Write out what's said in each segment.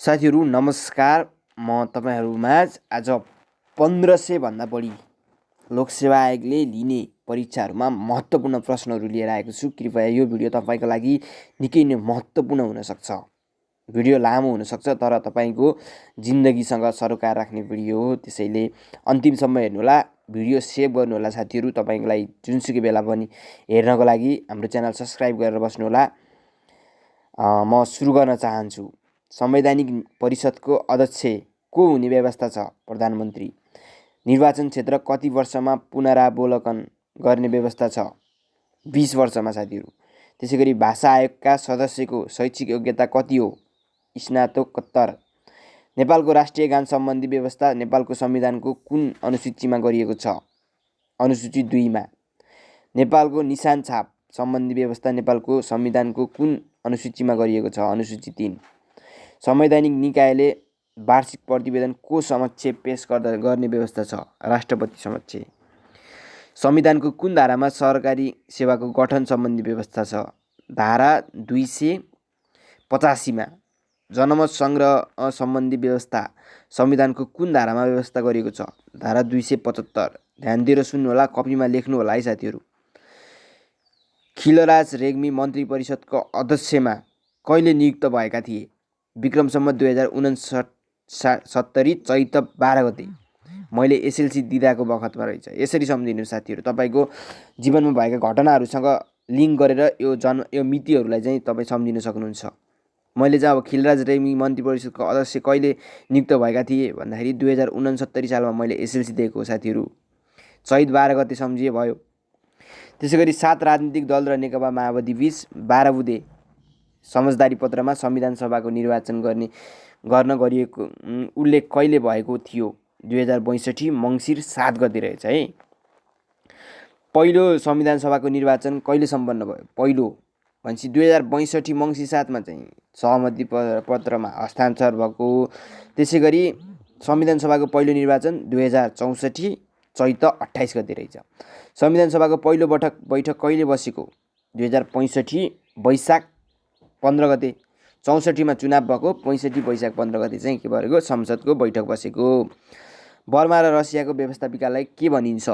साथीहरू नमस्कार। म तपाईहरुमाझ आज 1500 भन्दा बढी लोकसेवा आयोगले लिने परीक्षाहरूमा महत्त्वपूर्ण प्रश्नहरू लिएर आएको छु। कृपया यो भिडियो तपाईको लागि निकै नै महत्त्वपूर्ण हुन सक्छ। भिडियो लामो हुन सक्छ तर तपाईको जिन्दगीसँग सरोकार राख्ने भिडियो हो, त्यसैले अन्तिमसम्म हेर्नु होला। भिडियो सेभ गर्नु होला साथीहरू। तपाईको लागि जुनसुकै बेला पनि हेर्नको लागि हाम्रो च्यानल सब्स्क्राइब गरेर बस्नु होला। म सुरु गर्न चाहन्छु। संवैधानिक परिषदको अध्यक्ष को हुने व्यवस्था छ? प्रधानमन्त्री। निर्वाचन क्षेत्र कति वर्षमा पुनरावलोकन गर्ने व्यवस्था छ? 20 वर्षमा साथीहरू। त्यसैगरी भाषा आयोगका सदस्यको शैक्षिक योग्यता कति हो? स्नातकोत्तर। नेपालको राष्ट्रिय गान सम्बन्धी व्यवस्था नेपालको संविधानको कुन अनुसूचीमा गरिएको छ? अनुसूची 2 मा। नेपालको निशान छाप सम्बन्धी व्यवस्था नेपालको संविधानको कुन अनुसूचीमा गरिएको छ? अनुसूची 3। संवैधानिक निकायले वार्षिक प्रतिवेदन को समक्ष पेश गर्ने व्यवस्था छ? राष्ट्रपति समक्ष। संविधानको कुन धारामा सरकारी सेवाको गठन सम्बन्धी व्यवस्था छ? धारा 285 मा। जनमत संग्रह सम्बन्धी व्यवस्था संविधानको कुन धारामा व्यवस्था गरिएको छ? धारा 275। ध्यान दिएर सुन्नु होला, कपीमा लेख्नु होला है साथीहरू। खिलराज रेग्मी मन्त्री परिषदको अध्यक्षमा कहिले नियुक्त भएका थिए? विक्रम सम्वत 2069 चैत 12 गते। मैले एसएलसी दिदाको बखतमा रहेछ। यसरी सम्झिनु साथीहरू। तपाईको जीवनमा भएका घटनाहरूसँग लिङ्क गरेर यो मितिहरूलाई चाहिँ तपाईँ सम्झिन सक्नुहुन्छ। मैले चाहिँ अब खिलराज रेग्मी मन्त्री परिषदको अध्यक्ष कहिले नियुक्त भएका थिए भन्दाखेरि 2069 सालमा मैले एसएलसी दिएको साथीहरू। चैत 12 गते सम्झिए भयो। त्यसैगरी 7 राजनीतिक दल र नेकपा माओवादी बीच 12 बुँदे समझदारी पत्रमा संविधान सभाको निर्वाचन गर्न गरिएको उल्लेख कहिले भएको थियो? 2062 मङ्सिर 7 गते रहेछ है। पहिलो संविधान सभाको निर्वाचन कहिले सम्पन्न भयो? पहिलो भनेपछि 2062 मङ्सिर 7 मा चाहिँ सहमति पत्रमा हस्ताक्षर भएको। त्यसैगरी संविधान सभाको पहिलो निर्वाचन 2064 चैत 28 गते रहेछ। संविधान सभाको पहिलो बैठक कहिले बसेको? 2065 वैशाख 15 गते। 64 मा चुनाव भएको, 65 वैशाख 15 गते चाहिँ के भएको? संसदको बैठक बसेको। बर्मा र रसियाको व्यवस्थापिकालाई के भनिन्छ?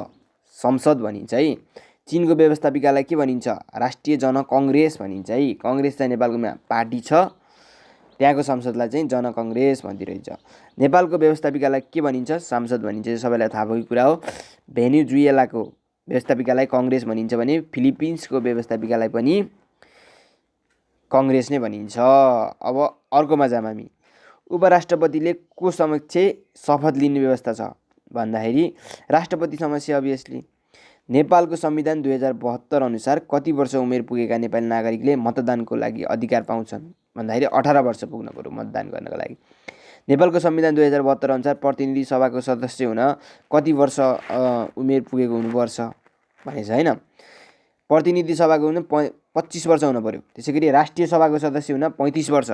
संसद भनिन्छ है। चीनको व्यवस्थापिकालाई के भनिन्छ? राष्ट्रिय जनकङ्ग्रेस भनिन्छ है। कङ्ग्रेस चाहिँ नेपालको पार्टी छ, त्यहाँको संसदलाई चाहिँ जनकङ्ग्रेस भनिरहेछ। नेपालको व्यवस्थापिकालाई के भनिन्छ? सांसद भनिन्छ। सबैलाई थाहा भएको कुरा हो। भेनेजुएलाको व्यवस्थापिकालाई कङ्ग्रेस भनिन्छ भने फिलिपिन्सको व्यवस्थापिकालाई पनि कङ्ग्रेस नै भनिन्छ। अब अर्कोमा जाम हामी। उपराष्ट्रपतिले को समक्ष शपथ लिने व्यवस्था छ भन्दाखेरि राष्ट्रपति समक्ष अभियसली। नेपालको संविधान 2072 अनुसार कति वर्ष उमेर पुगेका नेपाली नागरिकले मतदानको लागि अधिकार पाउँछन् भन्दाखेरि 18 वर्ष पुग्नु पर्यो मतदान गर्नको लागि। नेपालको संविधान 2072 अनुसार प्रतिनिधि सभाको सदस्य हुन कति वर्ष उमेर पुगेको हुनुपर्छ भनेछ हैन। प्रतिनिधि सभाको हुन 25 वर्ष हुन पर्यो। त्यसैगरी राष्ट्रिय सभाको सदस्य हुन 35 वर्ष।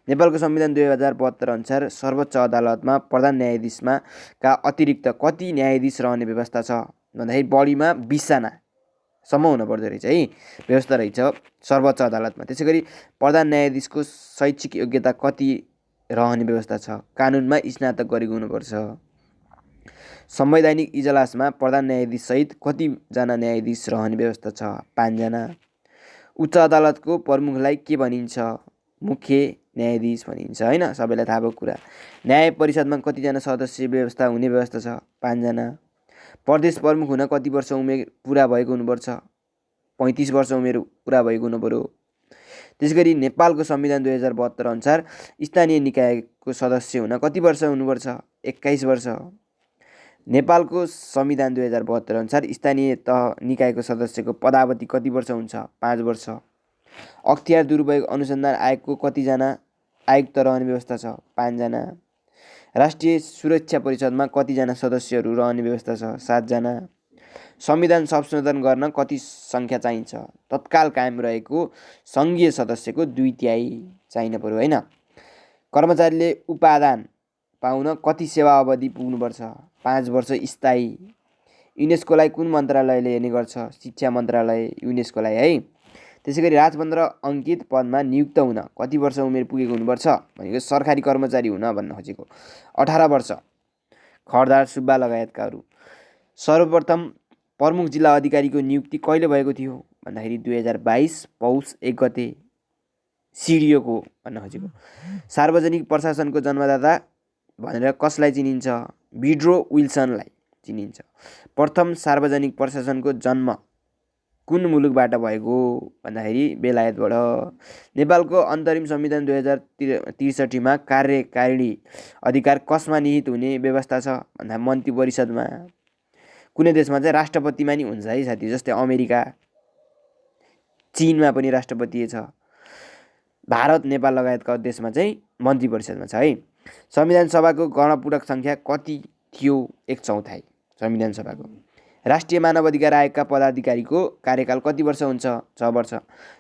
नेपालको संविधान 2072 अनुसार सर्वोच्च अदालतमा प्रधान न्यायाधीशमा का अतिरिक्त कति न्यायाधीश रहने व्यवस्था छ भन्दाखेरि बढीमा 20 जना सम्म हुन पर्दो रहेछ है, व्यवस्था रहेछ सर्वोच्च अदालतमा। त्यसैगरी प्रधान न्यायाधीशको शैक्षिक योग्यता कति रहने व्यवस्था छ? कानुनमा स्नातक गरेको हुनुपर्छ। संवैधानिक इजलासमा प्रधान न्यायाधीश सहित कतिजना न्यायाधीश रहने व्यवस्था छ? 5 जना। उच्च अदालतको प्रमुखलाई के भनिन्छ? मुख्य न्यायाधीश भनिन्छ हैन, सबैलाई थाहा भएको कुरा। न्याय परिषदमा कतिजना सदस्य व्यवस्था हुने व्यवस्था छ? 5 जना। प्रदेश प्रमुख हुन कति वर्ष उमेर पुरा भएको हुनुपर्छ? 35 वर्ष उमेर पुरा भएको हुनु पर्यो। त्यसैगरी नेपालको संविधान 2072 अनुसार स्थानीय निकायको सदस्य हुन कति वर्ष हुनुपर्छ? 21 वर्ष। नेपालको संविधान 2072 अनुसार स्थानीय तह निकायको सदस्यको पदावधि कति वर्ष हुन्छ? 5 वर्ष। अख्तियार दुरुपयोग अनुसन्धान आयोगको कतिजना आयुक्त रहने व्यवस्था छ? 5 जना। राष्ट्रिय सुरक्षा परिषदमा कतिजना सदस्यहरू रहने व्यवस्था छ? 7 जना। संविधान संशोधन गर्न कति सङ्ख्या चाहिन्छ? तत्काल कायम रहेको सङ्घीय सदस्यको 2/3 चाहिन पर्यो हैन। कर्मचारीले उपादान पाउन कति सेवा अवधि पुग्नुपर्छ? 5 वर्ष स्थायी। युनेस्कोलाई कुन मन्त्रालयले हेर्ने गर्छ? शिक्षा मन्त्रालय युनेस्कोलाई है। त्यसैगरी राजपन्ध्र अङ्कित पदमा नियुक्त हुन कति वर्ष उमेर पुगेको हुनुपर्छ भनेको सरकारी कर्मचारी हुन भन्न खोजेको 18 वर्ष। खरदार सुब्बा लगायतकाहरू। सर्वप्रथम प्रमुख जिल्ला अधिकारीको नियुक्ति कहिले भएको थियो भन्दाखेरि 2022 पौष 1 गते सिडिओको भन्न खोजेको। सार्वजनिक प्रशासनको जन्मदाता भनेर कसलाई चिनिन्छ? विड्रो विल्सनलाई चिनिन्छ। प्रथम सार्वजनिक प्रशासनको जन्म कुन मुलुकबाट भएको भन्दाखेरि बेलायतबाट। नेपालको अन्तरिम संविधान 2063 मा कार्यकारिणी अधिकार कसमा निहित हुने व्यवस्था छ भन्दा मन्त्री परिषदमा। कुनै देशमा चाहिँ राष्ट्रपतिमा नि हुन्छ है साथी, जस्तै अमेरिका, चीनमा पनि राष्ट्रपति छ। भारत, नेपाल लगायतका देशमा चाहिँ मन्त्री परिषदमा छ है। संविधान सभाको गणपूरक सङ्ख्या कति थियो? 1/4 संविधान सभाको। राष्ट्रिय मानव अधिकार आयोगका पदाधिकारीको कार्यकाल कति वर्ष हुन्छ? 6 वर्ष।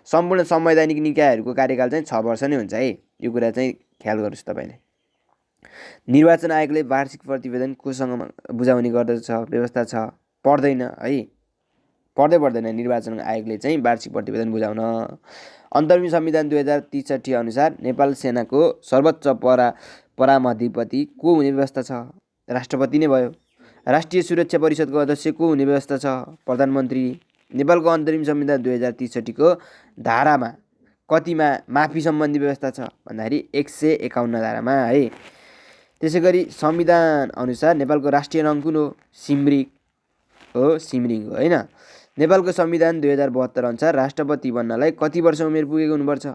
सम्पूर्ण संवैधानिक निकायहरूको कार्यकाल चाहिँ 6 वर्ष नै हुन्छ है। यो कुरा चाहिँ ख्याल गर्नुहोस् तपाईँले। निर्वाचन आयोगले वार्षिक प्रतिवेदन कोसँग बुझाउने गर्दछ? व्यवस्था छ, पर्दैन है, पर्दैन। निर्वाचन आयोगले चाहिँ वार्षिक प्रतिवेदन बुझाउन। अन्तरिम संविधान 2063 अनुसार नेपाल सेनाको सर्वोच्च परामाधिपति को हुने व्यवस्था छ? राष्ट्रपति नै भयो। राष्ट्रिय सुरक्षा परिषदको अध्यक्ष को हुने व्यवस्था छ? प्रधानमन्त्री। नेपालको अन्तरिम संविधान 2063 को धारामा कतिमा माफी सम्बन्धी व्यवस्था छ भन्दाखेरि 151 धारामा है। त्यसै गरी संविधान अनुसार नेपालको राष्ट्रिय रङ कुन हो? सिमरिङ हो होइन। नेपालको संविधान 2072 अनुसार राष्ट्रपति बन्नलाई कति वर्ष उमेर पुगेको हुनुपर्छ?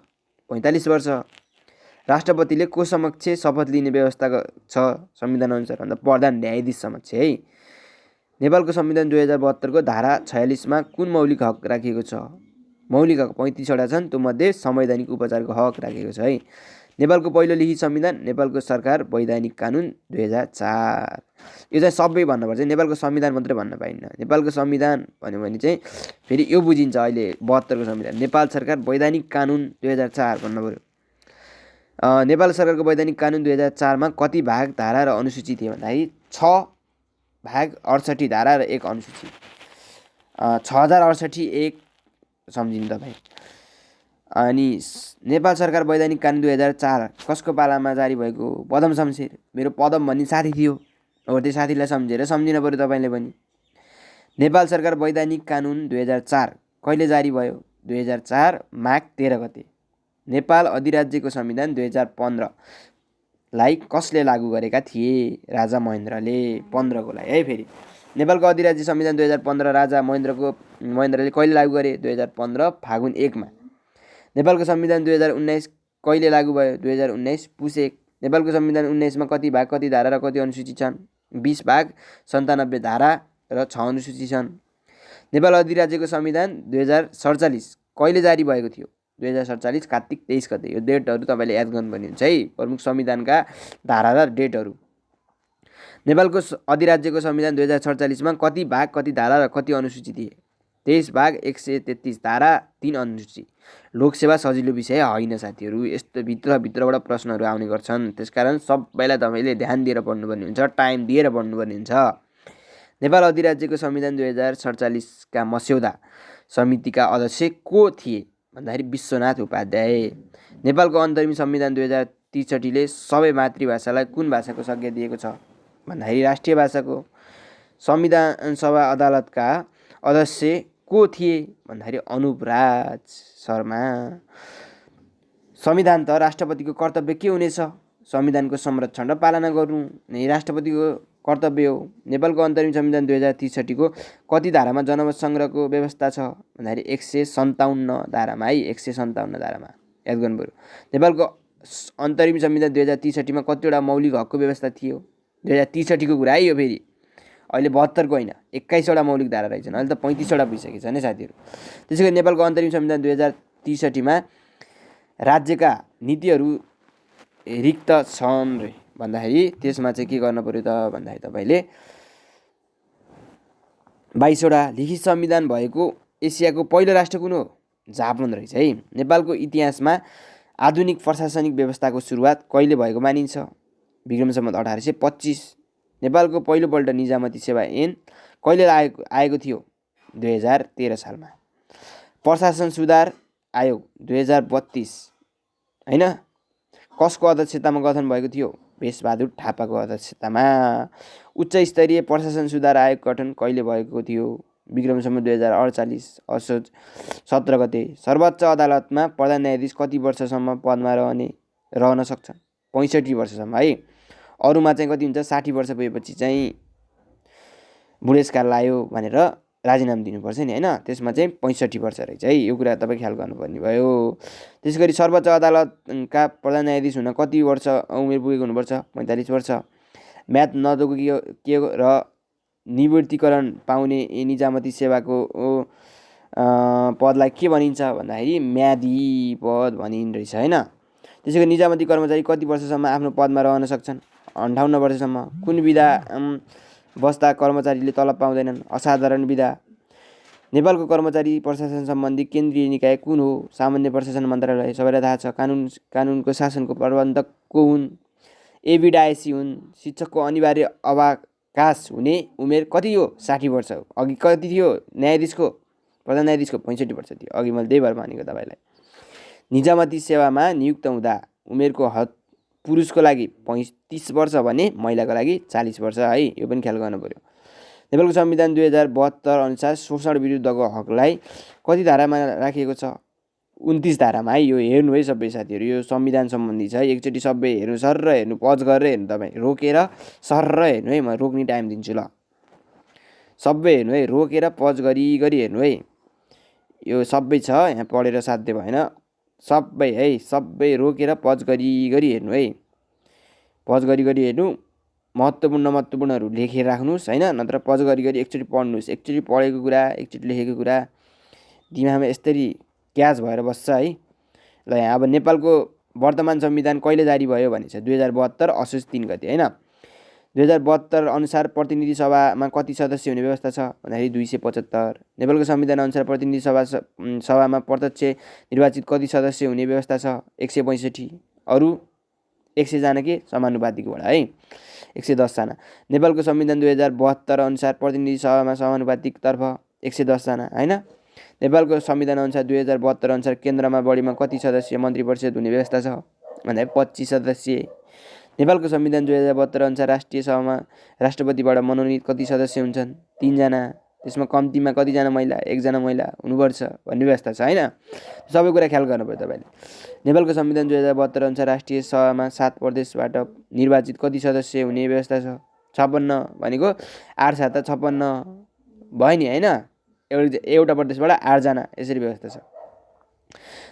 45 वर्ष। राष्ट्रपतिले को समक्ष शपथ लिने व्यवस्था छ संविधान अनुसार भन्दा प्रधान न्यायाधीश समक्ष है। नेपालको संविधान 2072 को धारा 46 मा कुन मौलिक हक राखिएको छ? मौलिक हक 35 वटा छन्, त्यो मध्ये संवैधानिक उपचारको हक राखिएको छ है। नेपालको पहिलो लिखित संविधान नेपालको सरकार वैधानिक कानुन 2004। यो चाहिँ सबै भन्नुपर्छ, नेपालको संविधान मात्रै भन्न पाइन्न। नेपालको संविधान भन्यो भने चाहिँ फेरि यो बुझिन्छ अहिले 72 को संविधान नेपाल सरकार वैधानिक कानुन 2004 भन्नु पर्यो। नेपाल सरकारको वैधानिक कानुन 2004 मा कति भाग, धारा र अनुसूची थिए भन्दाखेरि 6 भाग 68 धारा र 1 अनुसूची। 6068 1 सम्झिनु तपाईँ। अनि नेपाल सरकार वैधानिक कानुन 2004 कसको पालामा जारी भएको? पदम शमशेर। मेरो पदम भन्ने साथी थियो, हो त्यो साथीलाई सम्झेर सम्झिन पर्यो तपाईँले पनि। नेपाल सरकार वैधानिक कानुन 2004 कहिले जारी भयो? 2004 माघ 13 गते। नेपाल अधिराज्यको संविधान 2015 लाई कसले लागू गरेका थिए? राजा महेन्द्रले। 15 को लागि है। फेरि नेपालको अधिराज्य संविधान 2015 राजा महेन्द्रले कहिले लागू गरे? 2015 फागुन 1 मा। नेपालको संविधान 2019 कहिले लागू भयो? 2019 पुस 1। नेपालको संविधान 19 मा कति भाग, कति धारा र कति अनुसूची छन्? 20 भाग 97 धारा र 6 अनुसूची छन्। नेपाल अधिराज्यको संविधान 2047 कहिले जारी भएको थियो? 2047 कार्तिक 23 गते। यो डेटहरू तपाईँले याद गर्नुपर्ने हुन्छ है, प्रमुख संविधानका धारा र डेटहरू। नेपालको अधिराज्यको संविधान 2047 मा कति भाग, कति धारा र कति अनुसूची थिए? 23 भाग 133 धारा 3 अनुसूची। लोकसेवा सजिलो विषय होइन साथीहरू, यस्तो भित्रबाट प्रश्नहरू आउने गर्छन्। त्यसकारण सबैलाई तपाईँले ध्यान दिएर पढ्नुपर्ने हुन्छ, टाइम दिएर पढ्नुपर्ने हुन्छ। नेपाल अधिराज्यको संविधान 2047 का मस्यौदा समितिका अध्यक्ष को थिए भन्दाखेरि विश्वनाथ उपाध्याय। नेपालको अन्तरिम संविधान 2063 ले सबै मातृभाषालाई कुन भाषाको संज्ञा दिएको छ भन्दाखेरि राष्ट्रिय भाषाको। संविधान सभा अदालतका अध्यक्ष को थिए भन्दाखेरि अनुप राज शर्मा। संविधान त राष्ट्रपतिको कर्तव्य के हुनेछ? संविधानको संरक्षण र पालना गर्नु नै राष्ट्रपतिको कर्तव्य हो। नेपालको अन्तरिम संविधान 2063 को कति धारामा जनमत सङ्ग्रहको व्यवस्था छ भन्दाखेरि 157 धारामा है। 157 धारामा याद गर्नु पर्यो। नेपालको अन्तरिम संविधान 2063 मा कतिवटा मौलिक हकको व्यवस्था थियो? 2063 को कुरा है यो, फेरि अहिले 72 को होइन, 21 वटा मौलिक धारा रहेछन्, अहिले त 35 वटा भइसकेको छ नि साथीहरू। त्यसै गरी नेपालको अन्तरिम संविधान 2063 मा राज्यका नीतिहरू रिक्त छन् रे भन्दाखेरि त्यसमा चाहिँ के गर्न पर्यो त भन्दाखेरि तपाईँले 22 वटा लिखित संविधान भएको एसियाको पहिलो राष्ट्र कुन हो? जापान रहेछ है। नेपालको इतिहासमा आधुनिक प्रशासनिक व्यवस्थाको सुरुवात कहिले भएको मानिन्छ? विक्रम सम्वत 1825। नेपालको पहिलोपल्ट निजामती सेवा ऐन कहिले आएको थियो? 2013 सालमा। प्रशासन सुधार आयोग 2032 होइन कसको अध्यक्षतामा गठन भएको थियो? भेषबहादुर थापाको अध्यक्षतामा। उच्च स्तरीय प्रशासन सुधार आयोग गठन कहिले भएको थियो? विक्रमसम्म 2048 असोज 17 गते। सर्वोच्च अदालतमा प्रधान न्यायाधीश कति वर्षसम्म पदमा रहन सक्छ? 65 वर्षसम्म है। अरूमा चाहिँ कति हुन्छ? 60 वर्ष पुगेपछि चाहिँ बुढेसकाल लाग्यो भनेर राजीनामा दिनुपर्छ नि होइन। त्यसमा चाहिँ 65 वर्ष रहेछ है। यो कुरा तपाईँ ख्याल गर्नुपर्ने भयो। त्यसै गरी सर्वोच्च अदालतका प्रधान न्यायाधीश हुन कति वर्ष उमेर पुगेको हुनुपर्छ? 45 वर्ष। म्याद नतोकिएको र निवृत्तिकरण पाउने निजामती सेवाको पदलाई के भनिन्छ भन्दाखेरि म्यादी पद भनिने रहेछ होइन। त्यसै गरी निजामती कर्मचारी कति वर्षसम्म आफ्नो पदमा रहन सक्छन्? 58 वर्षसम्म। कुन विधा बस्दा कर्मचारीले तलब पाउँदैनन्? असाधारण विधा। नेपालको कर्मचारी प्रशासन सम्बन्धी केन्द्रीय निकाय कुन हो? सामान्य प्रशासन मन्त्रालय, सबैलाई थाहा छ। कानुनको शासनको प्रबन्धक को हुन्? एभिडाएसी हुन्। शिक्षकको अनिवार्य अवकाश हुने उमेर कति हो? 60 वर्ष हो। अघि कति थियो? प्रधान न्यायाधीशको 65 वर्ष थियो। अघि मैले त्यही भएर भनेको तपाईँलाई। निजामती सेवामा नियुक्त हुँदा उमेरको हद पुरुषको लागि 35 वर्ष भने महिलाको लागि 40 वर्ष है। यो पनि ख्याल गर्नु पर्यो। नेपालको संविधान 2072 अनुसार शोषण विरुद्धको हकलाई कति धारामा राखिएको छ? 29 धारामा है। यो हेर्नु है सबै साथीहरू, यो संविधान सम्बन्धी छ। एकचोटि सबै हेर्नु, सर्र हेर्नु, पज गरेर हेर्नु, तपाईँ रोकेर सर्र हेर्नु है। म रोक्ने टाइम दिन्छु ल। सबै हेर्नु है, रोकेर पज गरी हेर्नु है। यो सबै छ, यहाँ पढेर साध्य भएन। सबै है, सबै रोकेर पज गरी हेर्नु है। पज गरी हेर्नु। महत्त्वपूर्णहरू लेखेर राख्नुहोस् होइन, नत्र पज गरी एकचोटि पढ्नुहोस्। एकचोटि पढेको कुरा, एकचोटि लेखेको कुरा दिमागमा यस्तरी क्याच भएर बस्छ है। ल यहाँ अब नेपालको वर्तमान संविधान कहिले जारी भयो भनेछ? 2072 असोज 3 गते होइन। 2072 अनुसार प्रतिनिधि सभामा कति सदस्य हुने व्यवस्था छ भन्दाखेरि 275। नेपालको संविधान अनुसार प्रतिनिधि सभामा प्रत्यक्ष निर्वाचित कति सदस्य हुने व्यवस्था छ? 165। अरू 100 जना के समानुपातिकबाट है, 110 जना। नेपालको संविधान 2072 अनुसार प्रतिनिधि सभामा समानुपातिकतर्फ 110 जना होइन। नेपालको संविधान अनुसार 2072 अनुसार केन्द्रमा बढीमा कति सदस्य मन्त्री परिषद हुने व्यवस्था छ भन्दाखेरि 25 सदस्य। नेपालको संविधान 2072 अनुसार राष्ट्रिय सभामा राष्ट्रपतिबाट मनोनित कति सदस्य हुन्छन्? 3 जना। त्यसमा कम्तीमा कतिजना महिला? 1 जना महिला हुनुपर्छ भन्ने व्यवस्था छ होइन। सबै कुरा ख्याल गर्नु पर्यो तपाईँले। नेपालको संविधान 2072 अनुसार राष्ट्रिय सभामा 7 प्रदेशबाट निर्वाचित कति सदस्य हुने व्यवस्था छ? 56 भनेको 8 7 56 भयो नि होइन। एउटा प्रदेशबाट 8 जना यसरी व्यवस्था छ।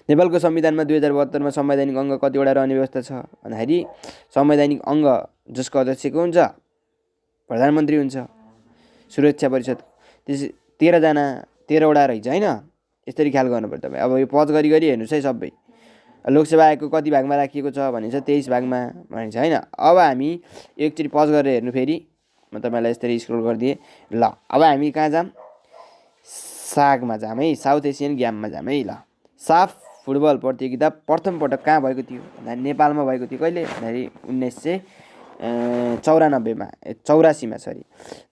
नेपालको संविधानमा 2072 मा संवैधानिक अङ्ग कतिवटा रहने व्यवस्था छ भन्दाखेरि संवैधानिक अङ्ग जसको अध्यक्ष को हुन्छ? प्रधानमन्त्री हुन्छ। सुरक्षा परिषद 13 जना, 13वटा रहेछ होइन। यसरी ख्याल गर्नु पर्यो तपाईँ। अब यो पज गरी हेर्नुहोस् है सबै। लोकसेवा आयोगको कति भागमा राखिएको छ भनिन्छ? 23 भागमा भनिन्छ होइन। अब हामी एकचोटि पज गरेर हेर्नु फेरि, म तपाईँलाई यसरी स्क्रोल गरिदिएँ ल। अब हामी कहाँ जाम? सागमा जाम है, साउथ एसियन गेममा जाम है ल। साफ फुटबल प्रतियोगिता प्रथम पटक कहाँ भएको थियो भन्दाखेरि नेपालमा भएको थियो। कहिले भन्दाखेरि 1994मा 84मा सरी।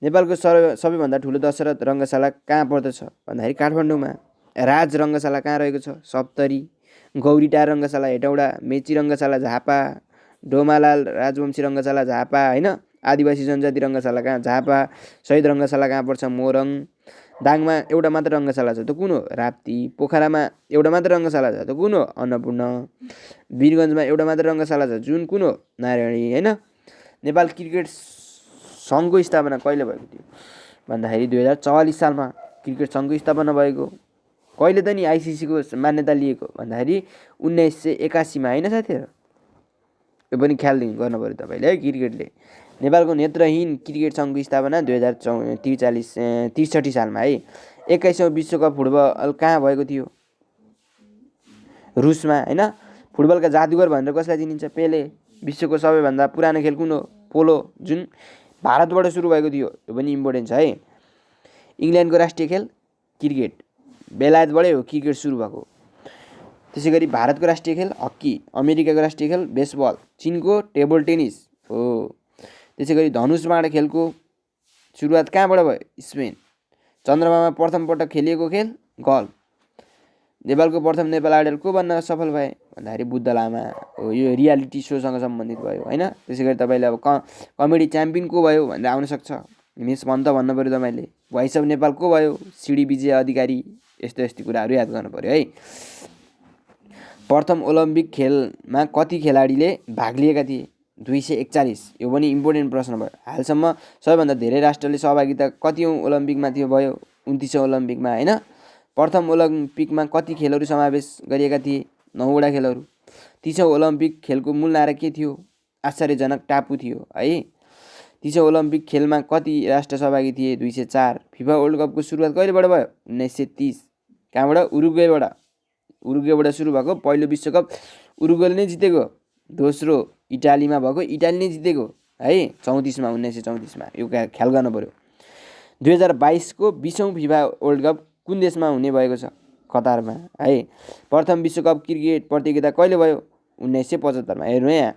नेपालको सबैभन्दा ठुलो दशरथ रङ्गशाला कहाँ पर्दछ भन्दाखेरि काठमाडौँमा। राज रङ्गशाला कहाँ रहेको छ? सप्तरी। गौरीटार रङ्गशाला हेटौडा। मेची रङ्गशाला झापा। डोमालाल राजवंशी रङ्गशाला झापा होइन। आदिवासी जनजाति रङ्गशाला कहाँ? झापा। शहीद रङ्गशाला कहाँ पर्छ? मोरङ। दाङमा एउटा मात्र रङ्गशाला छ त कुन हो? राप्ती। पोखरामा एउटा मात्र रङ्गशाला छ त कुन हो? अन्नपूर्ण। वीरगन्जमा एउटा मात्र रङ्गशाला छ जुन कुन हो? नारायणी होइन। नेपाल क्रिकेट सङ्घको स्थापना कहिले भएको थियो भन्दाखेरि 2044 सालमा क्रिकेट सङ्घको स्थापना भएको। कहिले त नि आइसिसीको मान्यता लिएको भन्दाखेरि 1981मा होइन साथीहरू। यो पनि ख्याल गर्नु पऱ्यो तपाईँले है। क्रिकेटले नेपालको नेत्रहीन क्रिकेट सङ्घको स्थापना 2063 सालमा है। 21औं विश्वकप फुटबल कहाँ भएको थियो? रुसमा होइन। फुटबलका जादुगर भनेर कसलाई चिनिन्छ? पेले। विश्वको सबैभन्दा पुरानो खेल कुन हो? पोलो, जुन भारतबाट सुरु भएको थियो। यो पनि इम्पोर्टेन्ट छ है। इङ्ल्यान्डको राष्ट्रिय खेल क्रिकेट, बेलायतबाटै हो क्रिकेट सुरु भएको। त्यसै गरी भारतको राष्ट्रिय खेल हक्की, अमेरिकाको राष्ट्रिय खेल बेसबल, चिनको टेबल टेनिस हो। त्यसै गरी धनुष बाण खेलको सुरुवात कहाँबाट भयो? स्पेन। चन्द्रमामा प्रथम पटक खेलिएको खेल गल्फ। नेपालको प्रथम नेपाल आइडल को बन्न सफल भए भन्दाखेरि बुद्ध लामा हो। यो रियालिटी सोसँग सम्बन्धित भयो होइन। त्यसै गरी तपाईँले अब कमेडी च्याम्पियन को भयो भनेर आउन सक्छ। मिस भन् त भन्नु पऱ्यो तपाईँले। भोइस अफ नेपाल को भयो, सिडी विजय अधिकारी। यस्तो यस्तो कुराहरू याद गर्नु पऱ्यो है। प्रथम ओलम्पिक खेलमा कति खेलाडीले भाग लिएका थिए? 241। यो पनि इम्पोर्टेन्ट प्रश्न भयो। हालसम्म सबैभन्दा धेरै राष्ट्रले सहभागिता कति ओलम्पिकमा थियो भयो? 29औं ओलम्पिकमा होइन। प्रथम ओलम्पिकमा कति खेलहरू समावेश गरिएका थिए? 9वटा खेलहरू। 30औं ओलम्पिक खेलको मूल नारा के थियो? आश्चर्यजनक टापु थियो है। 30औं ओलम्पिक खेलमा कति राष्ट्र सहभागी थिए? 204। फिफा वर्ल्ड कपको सुरुवात कहिलेबाट भयो? 1930। कहाँबाट? उरुग्वेबाट सुरु भएको पहिलो विश्वकप उरुग्वेले नै जितेको। दोस्रो इटालीमा भएको, इटाली नै जितेको है 34मा 1934मा। यो ख्याल गर्नु पऱ्यो। 2022को 20औं फिफा वर्ल्ड कप कुन देशमा हुने भएको छ? कतारमा है। प्रथम विश्वकप क्रिकेट प्रतियोगिता कहिले भयो? 1975मा। हेर्नु है यहाँ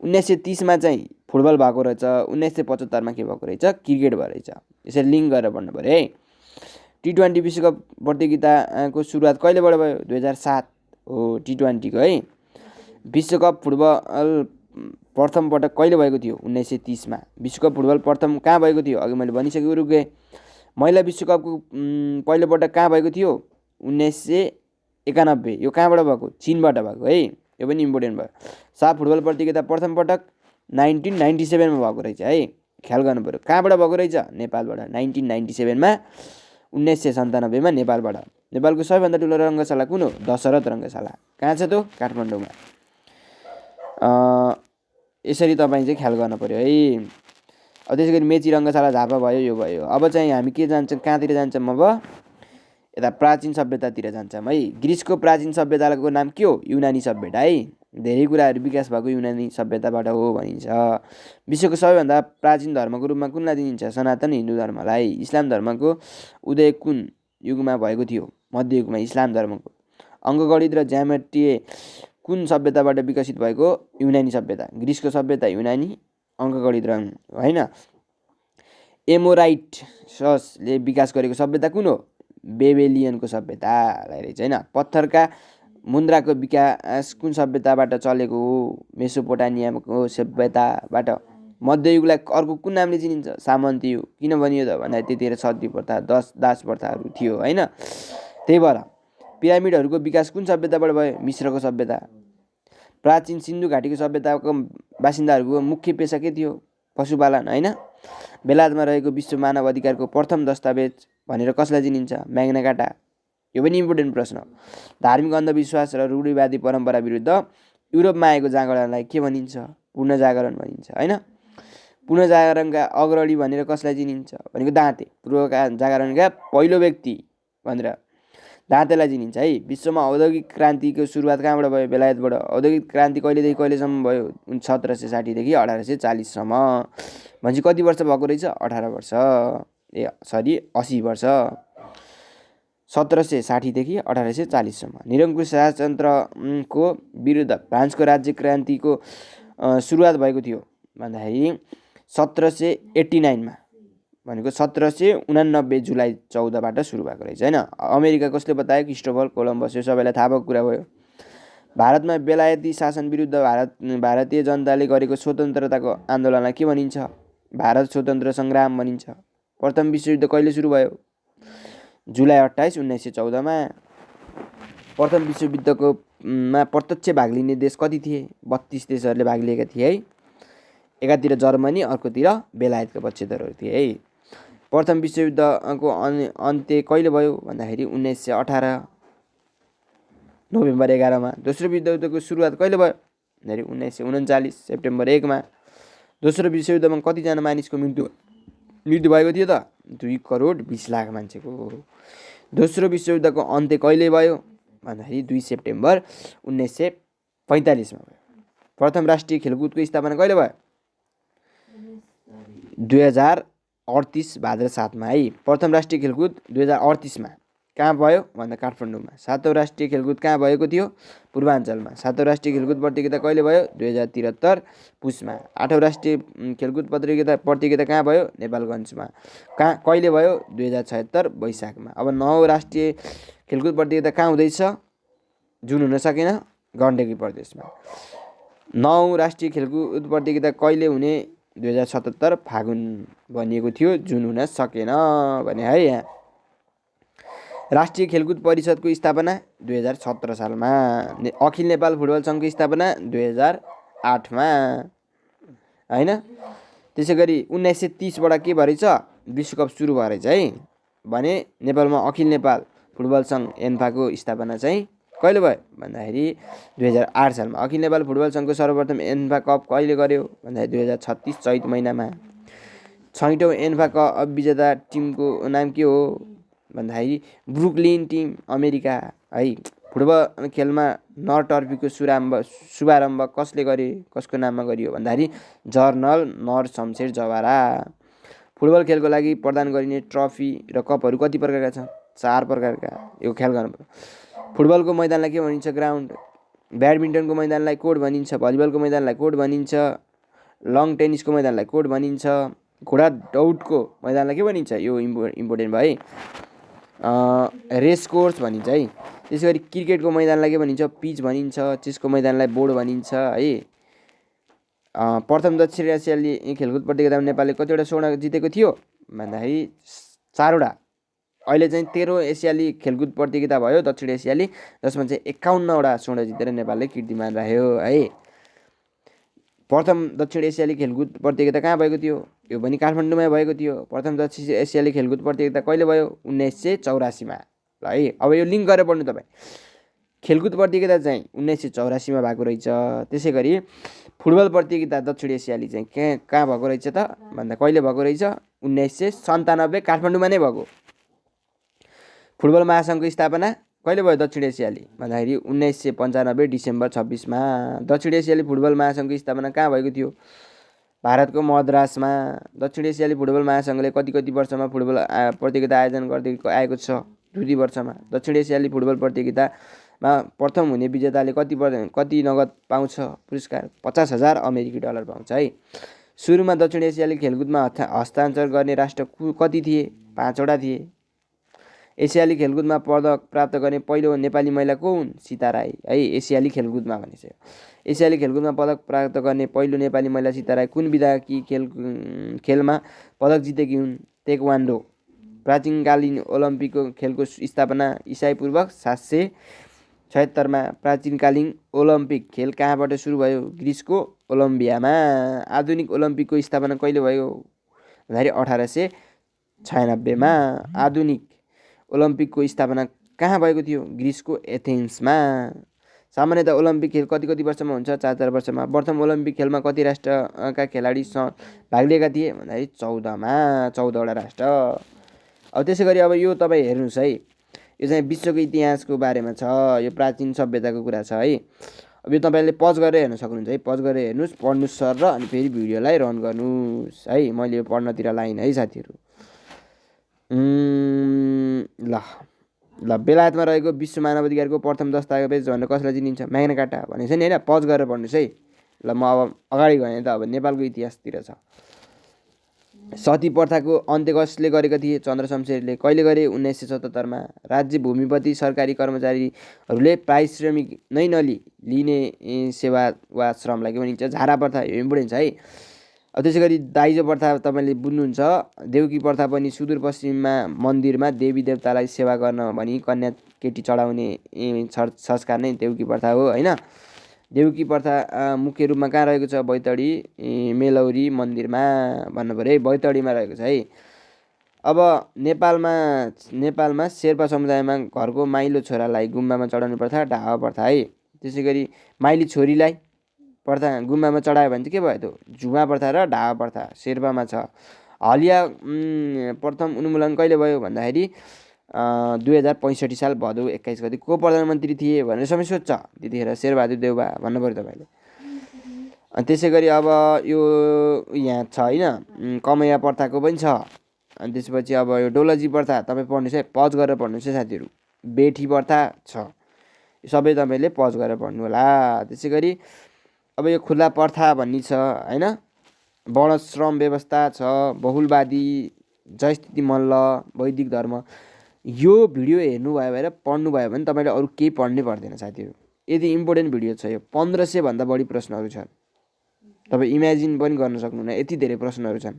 1930मा चाहिँ फुटबल भएको रहेछ, 1975मा के भएको रहेछ? क्रिकेट भएको रहेछ। यसरी लिङ्क गरेर पढ्नु पऱ्यो है। T20 विश्वकप प्रतियोगिताको सुरुवात कहिलेबाट भयो? 2007 हो T20को है। विश्वकप फुटबल प्रथम पटक कहिले भएको थियो? 1930मा। विश्वकप फुटबल प्रथम कहाँ भएको थियो? अघि मैले भनिसकेँ उरुग्वे। महिला विश्वकपको पहिलोपटक कहाँ भएको थियो? 1991। यो कहाँबाट भएको? चीनबाट भएको है। यो पनि इम्पोर्टेन्ट भयो। साफ फुटबल प्रतियोगिता प्रथम पटक 1997मा भएको रहेछ है। ख्याल गर्नु पऱ्यो। कहाँबाट भएको रहेछ? नेपालबाट। 1997मा 1997मा नेपालबाट। नेपालको सबैभन्दा ठुलो रङ्गशाला कुन हो? दशरथ रङ्गशाला। कहाँ छ त्यो? काठमाडौँमा। यसरी तपाईँ चाहिँ ख्याल गर्नु पऱ्यो है। अब त्यसै गरी मेची रङ्गशाला झापा भयो, यो भयो। अब चाहिँ हामी के जान्छौँ? कहाँतिर जान्छौँ? अब यता प्राचीन सभ्यतातिर जान्छौँ है। ग्रिसको प्राचीन सभ्यताको नाम के हो? युनानी सभ्यता है। धेरै कुराहरू विकास भएको युनानी सभ्यताबाट हो भनिन्छ। विश्वको सबैभन्दा प्राचीन धर्मको रूपमा कुनलाई दिइन्छ? सनातन हिन्दू धर्मलाई। इस्लाम धर्मको उदय कुन युगमा भएको थियो? मध्ययुगमा इस्लाम धर्मको। अङ्कगणित र ज्यामिति कुन सभ्यताबाट विकसित भएको? युनानी सभ्यता। ग्रिसको सभ्यता युनानी, अङ्कगणित र होइन। एमोराइट्सले विकास गरेको सभ्यता कुन हो? बेबेलियनको सभ्यतालाई रहेछ होइन। पत्थरका मुद्राको विकास कुन सभ्यताबाट चलेको हो? मेसोपोटामियाको सभ्यताबाट। मध्ययुगलाई अर्को कुन नामले चिनिन्छ? सामन्ती युग। किन भनियो त भन्दा त्यतिखेर सती प्रथा, दास प्रथाहरू थियो होइन। त्यही भएर पिरामिडहरूको विकास कुन सभ्यताबाट भयो? मिश्रको सभ्यता। प्राचीन सिन्धु घाटीको सभ्यताको बासिन्दाहरूको मुख्य पेसा के थियो? पशुपालन होइन। बेलायतमा रहेको विश्व मानव अधिकारको प्रथम दस्तावेज भनेर कसलाई चिनिन्छ? म्याग्ना कार्टा। यो पनि इम्पोर्टेन्ट प्रश्न हो। धार्मिक अन्धविश्वास र रूढिवादी परम्परा विरुद्ध युरोपमा आएको जागरणलाई के भनिन्छ? पुनर्जागरण भनिन्छ होइन। पुनर्जागरणका अग्रणी भनेर कसलाई चिनिन्छ? भनेको दाँते। पूर्वका जागरणका पहिलो व्यक्ति भनेर दाँतेलाई चिनिन्छ है। विश्वमा औद्योगिक क्रान्तिको सुरुवात कहाँबाट भयो? बेलायतबाट। औद्योगिक क्रान्ति कहिलेदेखि कहिलेसम्म भयो? 1760देखि 1840सम्म। भनेपछि कति वर्ष भएको रहेछ? 18 वर्ष। 80 वर्ष। 1760देखि 1840सम्म। निरङ्कुश राजतन्त्रको विरुद्ध फ्रान्सको राज्य क्रान्तिको सुरुवात भएको थियो भन्दाखेरि 1789मा। भनेको 1789 जुलाई 14बाट सुरु भएको रहेछ होइन। अमेरिका कसले बतायो? Christopher Columbus. यो सबैलाई थाहा भएको कुरा भयो। भारतमा बेलायती शासन विरुद्ध भारतीय जनताले गरेको स्वतन्त्रताको आन्दोलनलाई के भनिन्छ? भारत स्वतन्त्र सङ्ग्राम भनिन्छ। प्रथम विश्वयुद्ध कहिले सुरु भयो? जुलाई 28, 1914मा। प्रथम विश्वयुद्धको प्रत्यक्ष भाग लिने देश कति थिए? 32 देशहरूले भाग लिएका थिए है। एकातिर जर्मनी, अर्कोतिर बेलायतका पक्षधरहरू थिए है। प्रथम विश्वयुद्धको अन्त्य कहिले भयो भन्दाखेरि 1918 नोभेम्बर 11मा। दोस्रो विश्वयुद्धको सुरुवात कहिले भयो भन्दाखेरि 1939 सेप्टेम्बर 1मा। दोस्रो विश्वयुद्धमा कतिजना मानिसको मृत्यु भएको थियो त? 2,20,00,000 मान्छेको। दोस्रो विश्वयुद्धको अन्त्य कहिले भयो भन्दाखेरि 2 सेप्टेम्बर 1945मा भयो। प्रथम राष्ट्रिय खेलकुदको स्थापना कहिले भयो? 2038 भाद्र 7मा है। प्रथम राष्ट्रिय खेलकुद 2038मा। कहाँ भयो भन्दा काठमाडौँमा। सातौँ राष्ट्रिय खेलकुद कहाँ भएको थियो? पूर्वाञ्चलमा। सातौँ राष्ट्रिय खेलकुद प्रतियोगिता कहिले भयो? 2073 पुसमा। आठौँ राष्ट्रिय खेलकुद प्रतियोगिता कहाँ भयो? नेपालगञ्जमा। कहिले भयो? 2076 वैशाखमा। अब नौ राष्ट्रिय खेलकुद प्रतियोगिता कहाँ हुँदैछ? जुन हुन सकेन गण्डकी प्रदेशमा। 9 राष्ट्रिय खेलकुद प्रतियोगिता कहिले हुने? 2077 फागुन भनिएको थियो, जुन हुन सकेन भने है। यहाँ राष्ट्रिय खेलकुद परिषदको स्थापना 2017 सालमा। अखिल नेपाल फुटबल सङ्घको स्थापना 2008मा होइन। त्यसै गरी 1930बाट के भएछ? विश्वकप सुरु भएछ है भने नेपालमा अखिल नेपाल फुटबल सङ्घ एन्फाको स्थापना चाहिँ कहिले भयो भन्दाखेरि 2008 सालमा। अखिल नेपाल फुटबल सङ्घको सर्वप्रथम एन्फा कप कहिले गर्यो भन्दाखेरि 2036 चैत महिनामा। 6औँ एन्फा कप विजेता टिमको नाम के हो भन्दाखेरि ब्रुकलिन टिम अमेरिका है। फुटबल खेलमा नरटर्फीको शुभारम्भ कसले गरे? कसको नाममा गरियो भन्दाखेरि जर्नल नरशमशेर जवारा। फुटबल खेलको लागि प्रदान गरिने ट्रफी र कपहरू कति प्रकारका छन्? 4 प्रकारका। यो ख्याल गर्नुपर्छ। फुटबलको मैदानलाई के भनिन्छ? ग्राउन्ड। ब्याडमिन्टनको मैदानलाई कोर्ट भनिन्छ। भलिबलको मैदानलाई कोर्ट भनिन्छ। लन टेनिसको मैदानलाई कोर्ट भनिन्छ। घोडा दौडको मैदानलाई के भनिन्छ? यो इम्पोर्टेन्ट भयो है, रेस कोर्स भनिन्छ है। त्यसै गरी क्रिकेटको मैदानलाई के भनिन्छ? पिच भनिन्छ। चेसको मैदानलाई बोर्ड भनिन्छ है। प्रथम दक्षिण एसियाली खेलकुद प्रतियोगितामा नेपालले कतिवटा स्वर्ण जितेको थियो भन्दाखेरि 4वटा। अहिले चाहिँ 13औँ एसियाली खेलकुद प्रतियोगिता भयो दक्षिण एसियाली, जसमा चाहिँ 51वटा स्वर्ण जितेर नेपालले कीर्तिमान राख्यो है। प्रथम दक्षिण एसियाली खेलकुद प्रतियोगिता कहाँ भएको थियो? यो पनि काठमाडौँमै भएको थियो। प्रथम दक्षिण एसियाली खेलकुद प्रतियोगिता कहिले भयो? 1984मा ल है। अब यो लिङ्क गरेर पढ्नु तपाईँ। खेलकुद प्रतियोगिता चाहिँ 1984मा भएको रहेछ। त्यसै गरी फुटबल प्रतियोगिता दक्षिण एसियाली चाहिँ कहाँ भएको रहेछ त भन्दा कहिले भएको रहेछ? 1997 काठमाडौँमा नै भएको। फुटबल महासङ्घको स्थापना कहिले भयो दक्षिण एसियाली भन्दाखेरि 1995 डिसेम्बर 26मा। दक्षिण एसियाली फुटबल महासङ्घको स्थापना कहाँ भएको थियो? भारतको मद्रासमा। दक्षिण एसियाली फुटबल महासङ्घले कति वर्षमा फुटबल प्रतियोगिता आयोजन गर्दै आएको छ? 2 वर्षमा। दक्षिण एसियाली फुटबल प्रतियोगितामा प्रथम हुने विजेताले कति नगद पाउँछ पुरस्कार? 50,000 अमेरिकी डलर पाउँछ है। सुरुमा दक्षिण एसियाली खेलकुदमा हस्ताक्षर गर्ने राष्ट्र कति थिए? 5वटा थिए। एसियाली खेलकुदमा पदक प्राप्त गर्ने पहिलो नेपाली महिला को हुन्? सीता राई है। एसियाली खेलकुदमा भनेछ। एसियाली खेलकुदमा पदक प्राप्त गर्ने पहिलो नेपाली महिला सीता राई कुन विधाकी खेलमा पदक जितेकी हुन्? ताइक्वान्डो। प्राचीनकालीन ओलम्पिकको खेलको स्थापना ईसापूर्व 776मा। प्राचीनकालीन ओलम्पिक खेल कहाँबाट सुरु भयो? ग्रिसको ओलम्बियामा। आधुनिक ओलम्पिकको स्थापना कहिले भयो भन्दाखेरि 1896मा। आधुनिक ओलम्पिकको स्थापना कहाँ भएको थियो? ग्रिसको एथेन्समा। सामान्यतः ओलम्पिक खेल कति वर्षमा हुन्छ? 4 वर्षमा। प्रथम ओलम्पिक खेलमा कति राष्ट्रका खेलाडी भाग लिएका थिए भन्दाखेरि 14मा। 14वटा राष्ट्र। अब त्यसै गरी अब यो तपाईँ हेर्नुहोस् है, यो चाहिँ विश्वको इतिहासको बारेमा छ। यो प्राचीन सभ्यताको कुरा छ है। अब यो तपाईँले पज गरेर हेर्न सक्नुहुन्छ है। पज गरेर हेर्नुहोस्, पढ्नुहोस् सर र अनि फेरि भिडियोलाई रन गर्नुहोस् है। मैले यो पढ्नतिर लाइन है साथीहरू। ल बेलायतमा रहेको विश्व मानवाधिकारको प्रथम दस्तावेज भनेर कसलाई चिनिन्छ? म्याग्ना कार्टा भनेको छ नि होइन। पज गरेर पढ्नुहोस् है। ल म अब अगाडि गएँ त अब नेपालको इतिहासतिर छ। सती प्रथाको अन्त्य कसले गरेका थिए? चन्द्रशमशेरले। कहिले गरे? 1977मा। राज्य भूमिपति सरकारी कर्मचारीहरूले पारिश्रमिक नै लिने सेवा वा श्रमलाई के भनिन्छ? झारा प्रथा। यो इम्पोर्टेन्ट छ है। अब त्यसै गरी दाइजो प्रथा तपाईँले बुझ्नुहुन्छ। देउकी प्रथा पनि सुदूरपश्चिममा मन्दिरमा देवी देवतालाई सेवा गर्न भनी कन्या केटी चढाउने संस्कार नै देउकी प्रथा हो होइन। देउकी प्रथा मुख्य रूपमा कहाँ रहेको छ? बैतडी मेलौरी मन्दिरमा भन्नु पऱ्यो है। बैतडीमा रहेको छ है। अब नेपालमा शेर्पा समुदायमा घरको माइलो छोरालाई गुम्बामा चढाउने प्रथा ढावा प्रथा है। त्यसै गरी माइली छोरीलाई प्रथा गुम्बामा चढायो भने चाहिँ के भयो? झुमा प्रथा र ढावा प्रथा शेर्पामा छ। हलिया प्रथम उन्मूलन कहिले भयो भन्दाखेरि 2065 साल भदौ 21 गति। को प्रधानमन्त्री थिए भनेर सबै सोध्छ त्यतिखेर? शेरबहादुर देउवा भन्नु पऱ्यो तपाईँले। अनि त्यसै गरी अब यो यहाँ छ होइन, कमैया प्रथाको पनि छ। अनि त्यसपछि अब यो डोलजी प्रथा तपाईँ पढ्नुहोस् है। पज गरेर पढ्नुहोस् है साथीहरू। बेठी प्रथा छ। सबै तपाईँले पज गरेर पढ्नु होला। त्यसै गरी अब यो खुला प्रथा भन्ने छ होइन। वर्णश्रम व्यवस्था छ। बहुलवादी, जयस्थिति मल्ल, वैदिक धर्म। यो भिडियो हेर्नुभयो भएर पढ्नुभयो भने तपाईँले अरू केही पढ्नै पर्दैन साथीहरू। यति इम्पोर्टेन्ट भिडियो छ यो। 1500 भन्दा बढी प्रश्नहरू छन्। तपाईँ इमेजिन पनि गर्न सक्नुहुन्न, यति धेरै प्रश्नहरू छन्।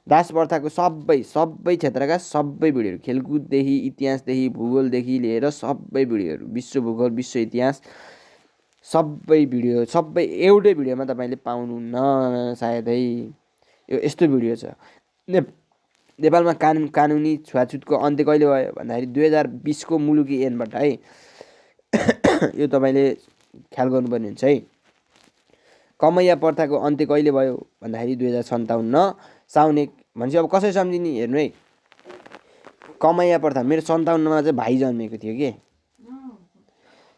दास प्रथाको सबै क्षेत्रका सबै भिडियोहरू, खेलकुददेखि इतिहासदेखि भूगोलदेखि लिएर सबै भिडियोहरू, विश्व भूगोल विश्व इतिहास सबै भिडियो सबै एउटै भिडियोमा तपाईँले पाउनुहुन्न सायदै। यो यस्तो भिडियो छ। नेपालमा कानुनी छुवाछुतको अन्त्य कहिले भयो भन्दाखेरि 2020 को मुलुकी ऐनबाट है। यो तपाईँले ख्याल गर्नुपर्ने हुन्छ है। कमैया प्रथाको अन्त्य कहिले भयो भन्दाखेरि 2057 साउन 1 भनेपछि अब कसरी सम्झिने हेर्नु है। कमैया प्रथा मेरो 57 चाहिँ भाइ जन्मेको थियो के,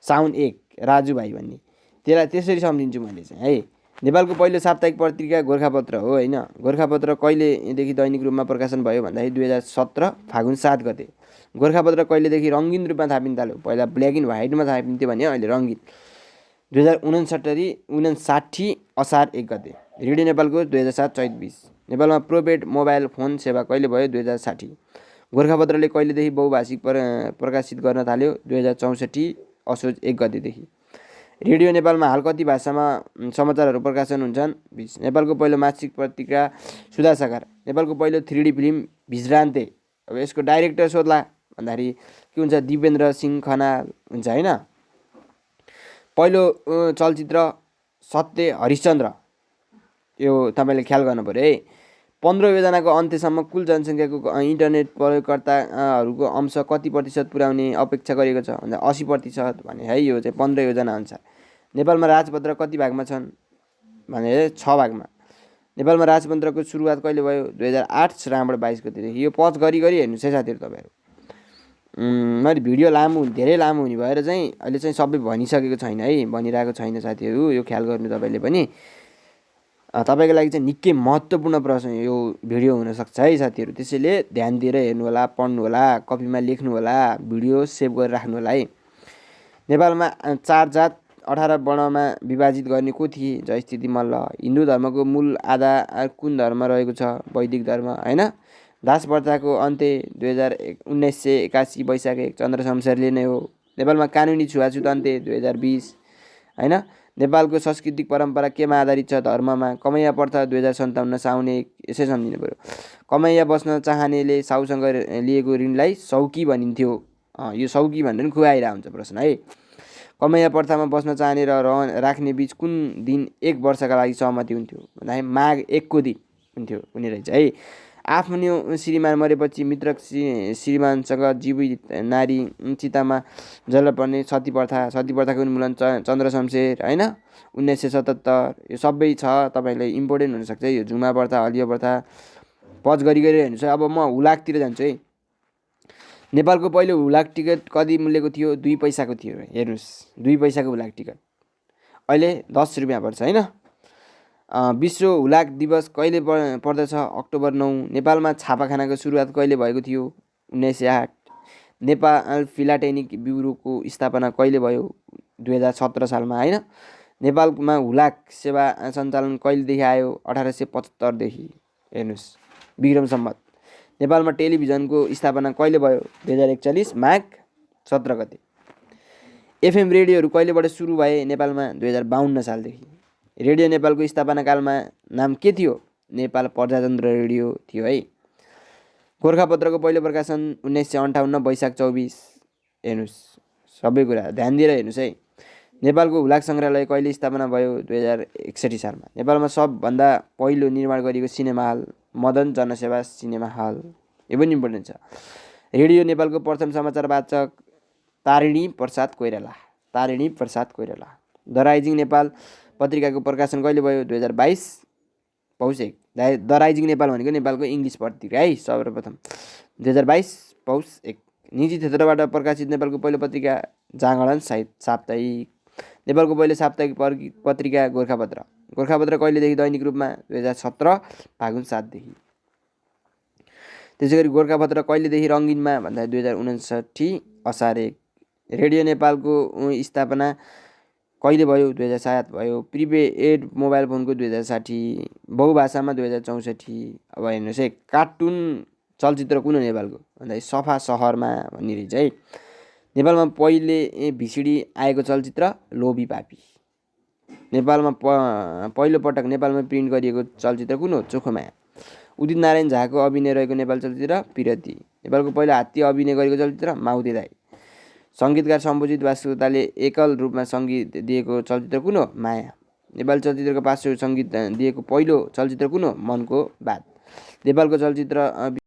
साउन 1 राजु भाइ भन्ने, त्यसलाई त्यसरी सम्झिन्छु मैले चाहिँ है। नेपालको पहिलो साप्ताहिक पत्रिका गोर्खापत्र हो होइन। गोर्खापत्र कहिलेदेखि दैनिक रूपमा प्रकाशन भयो भन्दाखेरि 2017 फागुन 7 गते। गोर्खापत्र कहिलेदेखि रङ्गीन रूपमा छापिन थाल्यो, पहिला ब्ल्याक एन्ड व्हाइटमा छापिन्थ्यो भने अहिले रङ्गीन। 2059 असार 1 गते। रेडियो नेपालको 2007 चैत 20। नेपालमा प्रोपेड मोबाइल फोन सेवा कहिले भयो 2060। गोर्खापत्रले कहिलेदेखि बहुभाषिक प्रकाशित गर्न थाल्यो 2064 असोज 1 गतेदेखि। रेडियो नेपालमा हाल कति भाषामा समाचारहरू प्रकाशन हुन्छन् 20। नेपालको पहिलो मासिक पत्रिका सुधासागर। नेपालको पहिलो 3D फिल्म भिजरान्ते, अब यसको डाइरेक्टर सोध्ला भन्दाखेरि के हुन्छ, दिपेन्द्र सिंह खनाल हुन्छ होइन। पहिलो चलचित्र सत्य हरिश्चन्द्र, यो तपाईँले ख्याल गर्नु पऱ्यो है। 15 योजनाको अन्त्यसम्म कुल जनसङ्ख्याको इन्टरनेट प्रयोगकर्ताहरूको अंश कति प्रतिशत पुर्याउने अपेक्षा गरिएको छ भन्दा 80% भने है। यो चाहिँ 15 योजना अनुसार। नेपालमा राजपत्र कति भागमा छन् भने 6 भागमा। नेपालमा राजतन्त्रको सुरुवात कहिले भयो 2008 श्रावण 22 गतेदेखि। यो पज गरी हेर्नुहोस् है साथीहरू तपाईँहरू। मैले भिडियो धेरै लामो हुने भएर चाहिँ अहिले चाहिँ सबै भनिसकेको छैन है, भनिरहेको छैन साथीहरू, यो ख्याल गर्नु तपाईँले पनि। तपाईँको लागि चाहिँ निकै महत्त्वपूर्ण प्रश्न यो भिडियो हुनसक्छ है साथीहरू। त्यसैले ध्यान दिएर हेर्नु होला, पढ्नु होला, कपीमा लेख्नु होला, भिडियो सेभ गरेर राख्नु होला है। नेपालमा 4 जात 18 वर्णमा विभाजित गर्ने को थिए जयस्थिति मल्ल। हिन्दू धर्मको मूल आधार कुन धर्म रहेको छ, वैदिक धर्म होइन। दास प्रथाको अन्त्य 1981 वैशाख 1 चन्द्र शमशेरले नै हो। नेपालमा कानुनी छुवाछुत अन्त्य 2020 होइन। नेपालको सांस्कृतिक परम्परा केमा आधारित छ, धर्ममा। कमैया प्रथा 2057 साउन 1, यसै सम्झिनु पऱ्यो। कमैया बस्न चाहनेले साउसँग लिएको ऋणलाई सौकी भनिन्थ्यो। यो सौकी भनेर खुवाइरहेको हुन्छ प्रश्न है। कमैया प्रथामा बस्न चाहने र राख्ने बीच कुन दिन 1 वर्षका लागि सहमति हुन्थ्यो भन्दाखेरि माघ 1 को दिन हुन्थ्यो हुने रहेछ है। आफ्नो श्रीमान मरेपछि मृतक श्रीमानसँग जीवित नारी चितामा जल्नुपर्ने सती प्रथाको उन्मूलन चन्द्र शमशेर होइन 1977। यो सबै छ, तपाईँलाई इम्पोर्टेन्ट हुनसक्छ यो। झुमा प्रथा, हलिया प्रथा पज गरी हेर्नुहोस् है। अब म हुलाकतिर जान्छु है। नेपालको पहिलो हुलाक टिकट कति मूल्यको थियो 2 पैसाको थियो। हेर्नुहोस् 2 पैसाको हुलाक टिकट अहिले 10 रुपियाँ पर्छ होइन। विश्व हुलाक दिवस कहिले पर्दछ अक्टोबर 9। नेपालमा छापाखानाको सुरुवात कहिले भएको थियो 1908। नेपाल फिलाटेनिक ब्युरोको स्थापना कहिले भयो 2017 सालमा होइन। नेपालमा हुलाक सेवा सञ्चालन कहिलेदेखि आयो 1875 देखि। हेर्नुहोस् विक्रम सम्वत। नेपालमा टेलिभिजनको स्थापना कहिले भयो 2041 माघ 17 गते। एफएम रेडियोहरू कहिलेबाट सुरु भए नेपालमा 2052 सालदेखि। रेडियो नेपालको स्थापना कालमा नाम के थियो, नेपाल प्रजातन्त्र रेडियो थियो है। गोर्खापत्रको पहिलो प्रकाशन 1958 वैशाख 24। हेर्नुहोस् सबै कुरा ध्यान दिएर हेर्नुहोस् है। नेपालको हुलाक सङ्ग्रहालय कहिले स्थापना भयो 2061 सालमा। नेपालमा सबभन्दा पहिलो निर्माण गरिएको सिनेमा हल मदन जनसेवा सिनेमा हल, यो पनि इम्पोर्टेन्ट छ। रेडियो नेपालको प्रथम समाचार वाचक तारिणी प्रसाद कोइराला। द राइजिङ नेपाल पत्रिकाको प्रकाशन कहिले भयो 2022 पौष 1। द राइजिङ नेपाल भनेको नेपालको इङ्ग्लिस पत्रिका है सर्वप्रथम 2022 पौष 1। निजी क्षेत्रबाट प्रकाशित नेपालको पहिलो पत्रिका जागरण साप्ताहिक। नेपालको पहिलो साप्ताहिक पत्रिका गोर्खापत्र कहिलेदेखि दैनिक रूपमा 2017 फागुन 7 देखि। त्यसै गरी गोर्खापत्र कहिलेदेखि रङ्गीनमा भन्दा 2059 असार 1। रेडियो नेपालको स्थापना कहिले भयो 2007 भयो। प्रिपेड मोबाइल फोनको 2060। बहुभाषामा 2064। अब हेर्नुहोस् है, कार्टुन चलचित्र कुन हो नेपालको भन्दा सफा सहरमा भन्ने रहेछ है। नेपालमा पहिले भिसिडी आएको चलचित्र लोभी पापी। नेपालमा पहिलोपटक नेपालमा प्रिन्ट गरिएको चलचित्र कुन हो चोखो माया। उदित नारायण झाको अभिनय रहेको नेपाली चलचित्र पिरती। नेपालको पहिलो हात्ती अभिनय गरेको चलचित्र माउदे दाई। सङ्गीतकार सम्भोजित बास्कोताले एकल रूपमा सङ्गीत दिएको चलचित्र कुन हो माया। नेपाली चलचित्रको पार्श्व सङ्गीत दिएको पहिलो चलचित्र कुन हो मनको बात। नेपालको चलचित्र